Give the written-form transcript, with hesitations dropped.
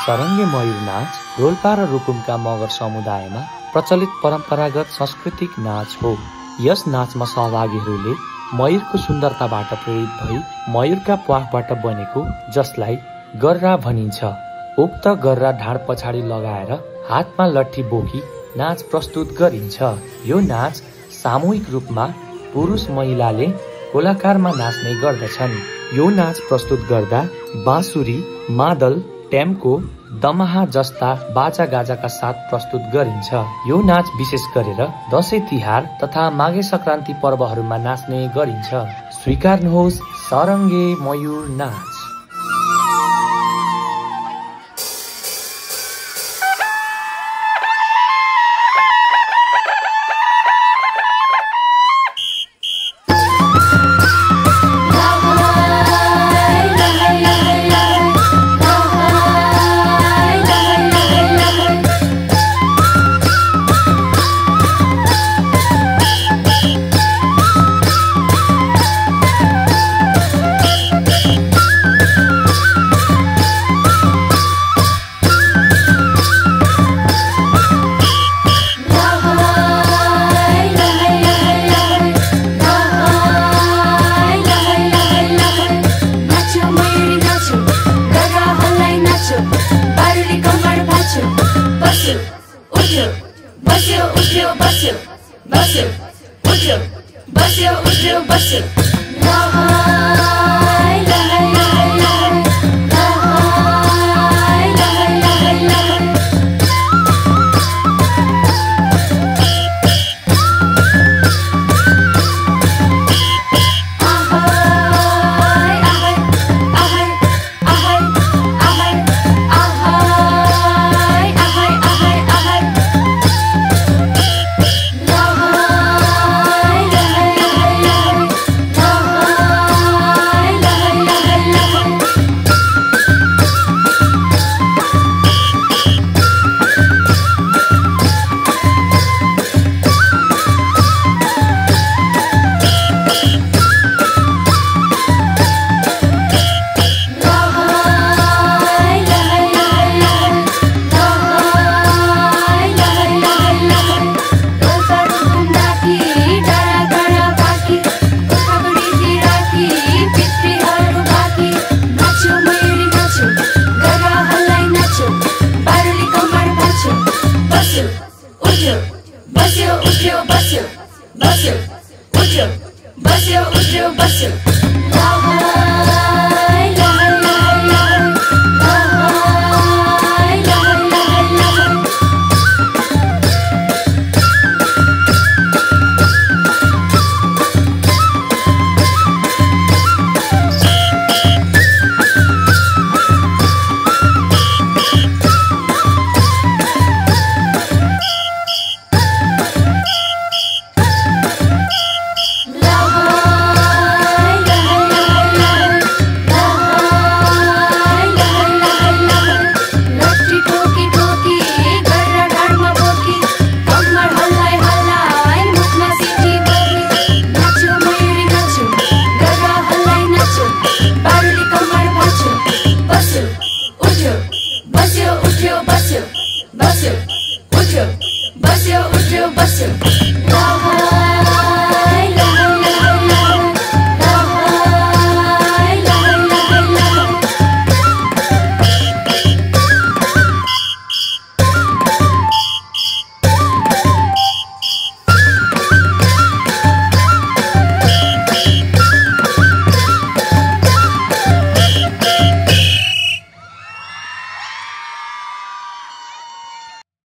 सरङ्गे मयूर नाच रोल्पा र रुकुमका मगर समुदायमा प्रचलित परम्परागत सांस्कृतिक नाच हो। यस नाचमा सहभागीहरूले मयूरको सुन्दरताबाट प्रेरित भई मयूरका प्वाखबाट बनेको जसलाई गर्रा भनिन्छ, उक्त गर्रा ढाड पछाडि लगाएर हातमा लट्ठी बोकी नाच प्रस्तुत गरिन्छ। यो नाच सामूहिक रूपमा पुरुष महिलाले गोलाकारमा नाच्ने गर्दछन्। यो नाच प्रस्तुत गर्दा बाँसुरी, मादल, टेम्को, दमाहा जस्ता बाजा गाजाका साथ प्रस्तुत गरिन्छ। यो नाच विशेष गरेर दशैं तिहार तथा माघे संक्रान्ति पर्वहरूमा नाच्ने गरिन्छ। स्वीकार्नुहोस् सरङ्गे मयूर नाच। Basio,